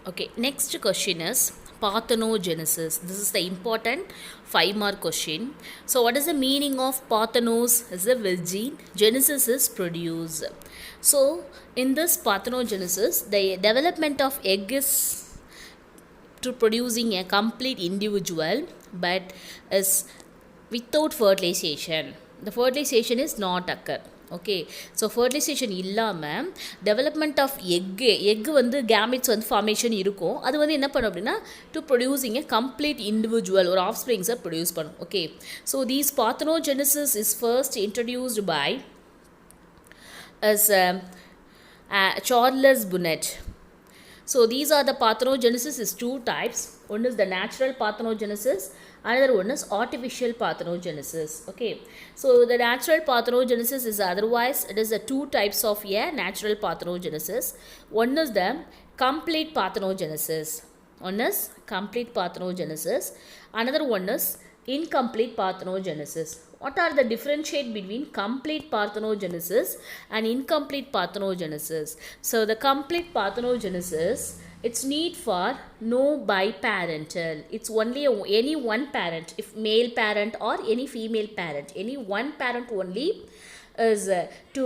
Okay, next question is parthenogenesis. This is the important 5-mark question. So, what is the meaning of parthenos? Is a virgin. Genesis is produce. So, in this parthenogenesis, the development of egg is to producing a complete individual, but is without fertilization. The fertilization is not occur. Okay so fertilization இல்லாமல் development of egg வந்து gametes வந்து formation இருக்கும். அது வந்து என்ன பண்ணும் அப்படின்னா to producing a complete individual ஒரு ஆஃப் ஸ்ப்ரிங்ஸை ப்ரொடியூஸ் பண்ணும். Okay so these parthenogenesis is first introduced by Charles Bonnet. So these are the parthenogenesis is two types. One is the natural parthenogenesis, another one is artificial parthenogenesis. Okay, so the natural parthenogenesis is otherwise it is the two types of natural parthenogenesis. One is the complete parthenogenesis. One is complete parthenogenesis. Another one is incomplete parthenogenesis. What are the differentiate between complete parthenogenesis and incomplete parthenogenesis? So the complete parthenogenesis, it's need for no biparental. It's only any one parent, if male parent or any female parent, any one parent only is to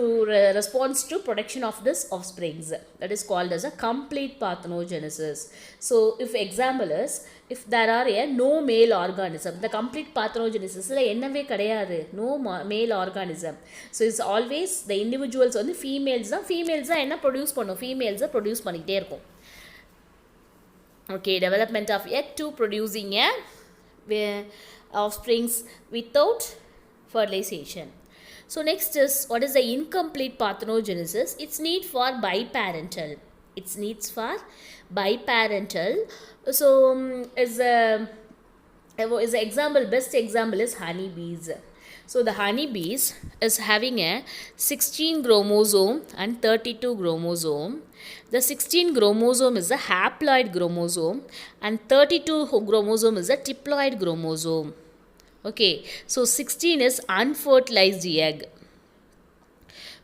response to production of this offsprings. That is called as a complete parthenogenesis. So if example is, if there are no male organism, the complete parthenogenesis என்னவே கிடையாது, no male organism. So it's always the individuals வந்து females தான் என்ன produce பண்ணும், females produce பண்ணிக்கிட்டே இருக்கும். Okay, development of egg to producing offsprings without fertilization. So next is, what is the incomplete parthenogenesis? It's need for biparental. It's needs for biparental. So is example, best example is honeybees. So the honeybees is having a 16 chromosome and 32 chromosome. The 16 chromosome is a haploid chromosome and 32 chromosome is a diploid chromosome. Okay, so 16 is unfertilized egg.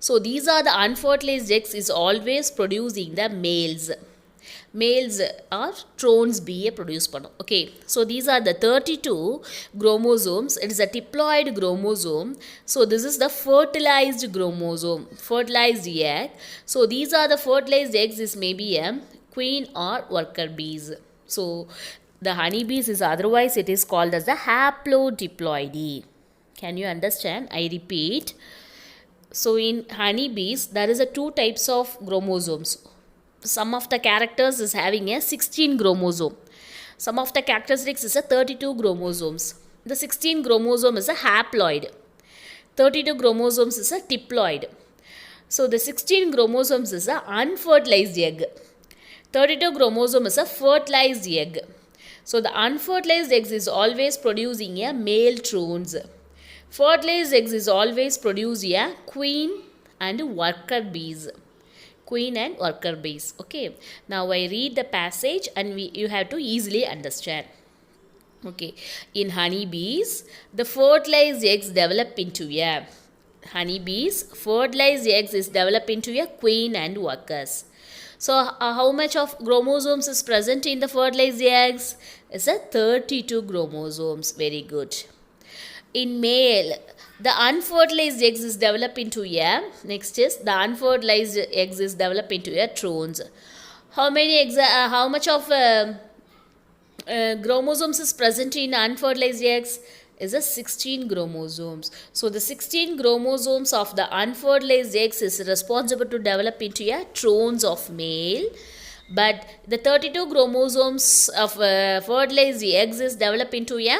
So these are the unfertilized eggs is always producing the males. Males are drones be produced பண்ணும். Okay, so these are the 32 chromosomes. It is a diploid chromosome. So this is the fertilized chromosome, fertilized egg. So these are the fertilized eggs is maybe a queen or worker bees. So the honeybees is otherwise it is called as the haplodiploidy. Can you understand? I repeat. So in honeybees there is a two types of chromosomes. Some of the characters is having a 16 chromosome. Some of the characteristics is a 32 chromosomes. The 16 chromosome is a haploid. 32 chromosomes is a diploid. So the 16 chromosomes is a unfertilized egg. 32 chromosome is a fertilized egg. So the unfertilized eggs is always producing a male drones. Fertilized eggs is always producing a queen and worker bees. Queen and worker bees. Okay, now I read the passage and you have to easily understand. Okay, in honeybees the fertilized eggs develop into a fertilized eggs is develop into a queen and workers. So how much of chromosomes is present in the fertilized eggs? Is a 32 chromosomes. Very good. In male the unfertilized eggs is developed into a, next is the unfertilized eggs is developed into a drones. How much of chromosomes is present in unfertilized eggs? Is a 16 chromosomes. So the 16 chromosomes of the unfertilized eggs is responsible to develop into a drones of male, but the 32 chromosomes of fertilized eggs is developed into a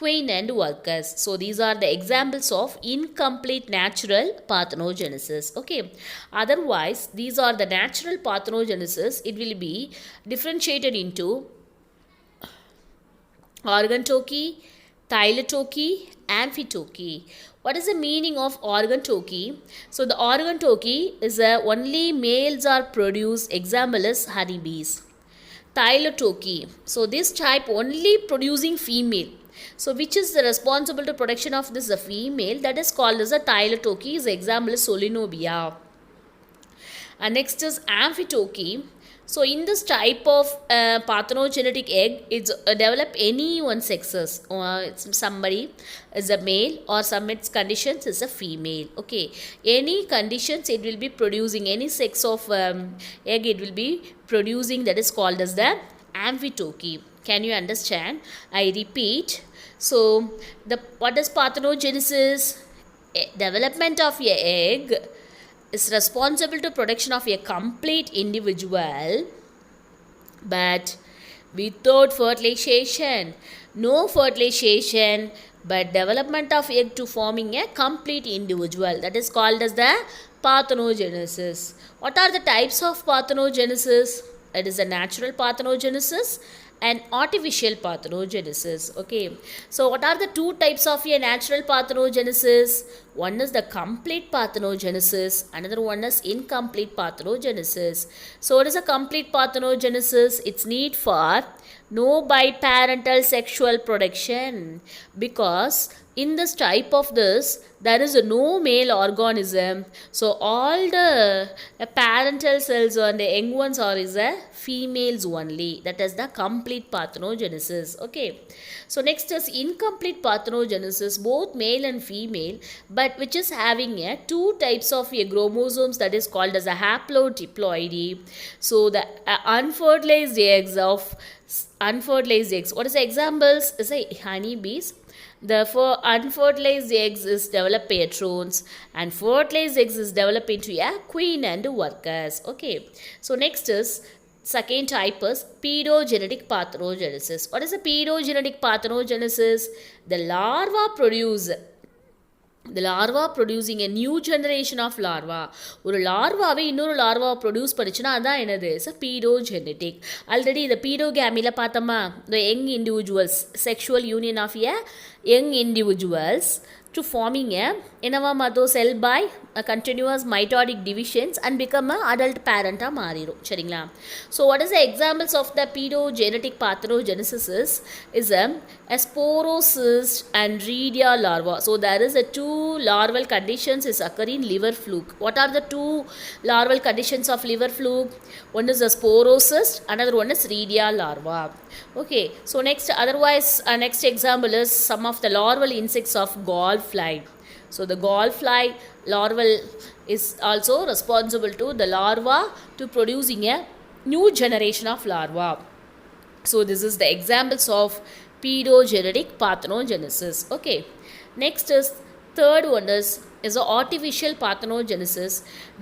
queen and workers. So these are the examples of incomplete natural parthenogenesis. Okay, otherwise these are the natural parthenogenesis. It will be differentiated into organtoky, thylatoky, amphitoky. What is the meaning of organtoky? So the organtoky is only males are produced. Example is honeybees. Thylatoky, so this type only producing female. So which is the responsible to production of this female, that is called as a thylatoky. Is example is Solenobia. And next is amphitoky. So in this type of parthenogenetic egg, it's develop any one sexes. Somebody is a male or some its conditions is a female. Okay, any conditions it will be producing any sex of egg it will be producing, that is called as the amphitoky. Can you understand? I repeat. So the what is parthenogenesis? Development of a egg is responsible to production of a complete individual, but without fertilization. No fertilization, but development of egg to forming a complete individual, that is called as the parthenogenesis. What are the types of parthenogenesis? It is a natural parthenogenesis and artificial parthenogenesis. Okay, so what are the two types of a natural parthenogenesis? One is the complete parthenogenesis, another one is incomplete parthenogenesis. So what is a complete parthenogenesis? It's need for no biparental sexual production, because in this type of this there is no male organism, so all the parental cells and the young ones are is a females only. That is the complete parthenogenesis. Okay, so next is incomplete parthenogenesis, both male and female, but which is having a two types of a chromosomes, that is called as a haplodiploidy. So the unfertilized eggs of unfertilized eggs. What is the examples? Is a honeybees. The unfertilized eggs is develop patrons, and fertilized eggs is develop into a queen and workers. Okay, so next is second type is pedogenetic parthenogenesis. What is a pedogenetic parthenogenesis? The larva producing a new generation of larva. ஒரு லார்வாவை இன்னொரு larva produce பண்ணிச்சுன்னா அதான் என்னது? It's a பீடோஜெனட்டிக். Already இந்த பீடோகேமியில் பார்த்தோமா, the young individuals sexual union of a young individuals to forming a enavamato cell by a continuous mitotic divisions and become a adult parent மாறிடும். சரிங்களா? So what is the examples of the pedogenetic parthenogenesis is a sporocyst and redia larva. So there is a two larval conditions is occurring liver fluke. What are the two larval conditions of liver fluke? One is a sporocyst, another one is redia larva. Okay, so next next example is some of the larval insects of gallfly. So the gallfly larval is also responsible to the larva to producing a new generation of larva. So this is the examples of pedogenetic parthenogenesis. Okay, next is third one is a artificial parthenogenesis.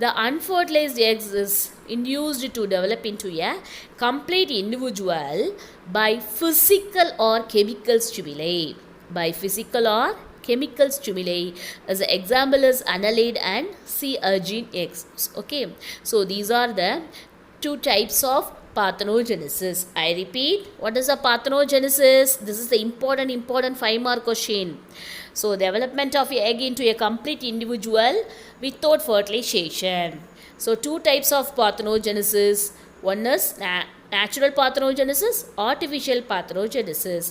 The unfertilized eggs is induced to develop into a complete individual by physical or chemical stimuli. By physical or chemical stimuli, as an example is annelid and sea urchin eggs. Okay, so these are the two types of parthenogenesis. I repeat, what is a parthenogenesis? This is the important 5-mark question. So development of a egg into a complete individual without fertilization. So two types of parthenogenesis. One is natural parthenogenesis, artificial parthenogenesis.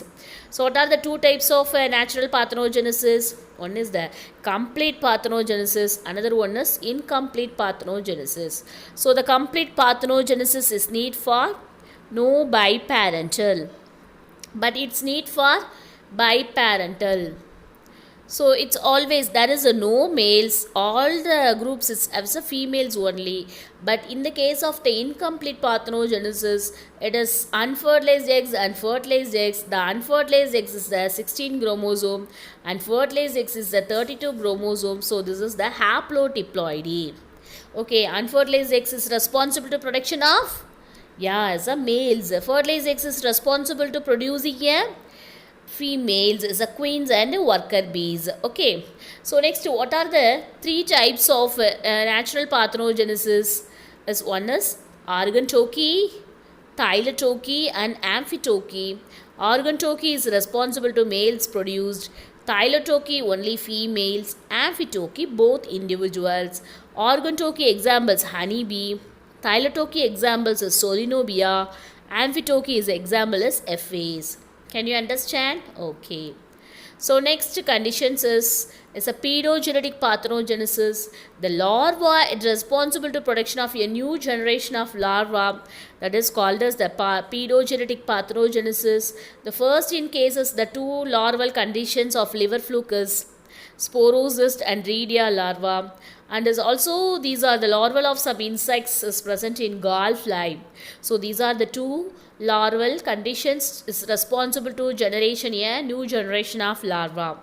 So what are the two types of natural parthenogenesis? One is the complete parthenogenesis, another one is incomplete parthenogenesis. So the complete parthenogenesis is need for no biparental, but it's need for biparental. So it's always there is a no males, all the groups is as a females only. But in the case of the incomplete parthenogenesis, it is unfertilized eggs and fertilized eggs. The unfertilized eggs is the 16 chromosome and fertilized eggs is the 32 chromosome. So this is the haplodiploidy. Okay, unfertilized eggs is responsible to production of, as a males. Fertilized eggs is responsible to producing a females, is a queens and worker bees. Okay, so next, what are the three types of natural parthenogenesis? Is one is organtoky, thylatoky and amphitoky. Organtoky is responsible to males produced, thylatoky only females, amphitoky both individuals. Organtoky examples honeybee, thylatoky examples is solinobia, amphitoky is example is FAs. Can you understand? Okay. So next conditions is a pedogenetic parthenogenesis. The larva is responsible to production of a new generation of larva, that is called as the pedogenetic parthenogenesis. The first in cases the two larval conditions of liver fluke is sporocyst and redia larva, and is also these are the larval of some insects is present in gallfly. So these are the two larval conditions is responsible to generation a new generation of larva.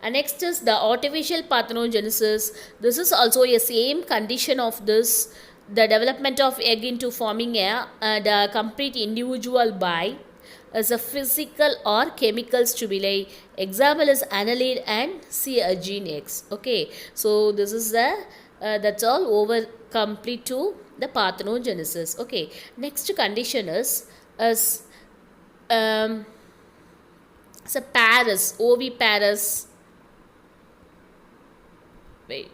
And next is the artificial parthenogenesis. This is also a same condition of this, the development of egg into forming the complete individual by as a physical or chemical stimuli. Example is annelid and C. X. Okay, so this is the that's all over complete to the parthenogenesis. Okay, next condition is um, so Paris, oviparous. Wait.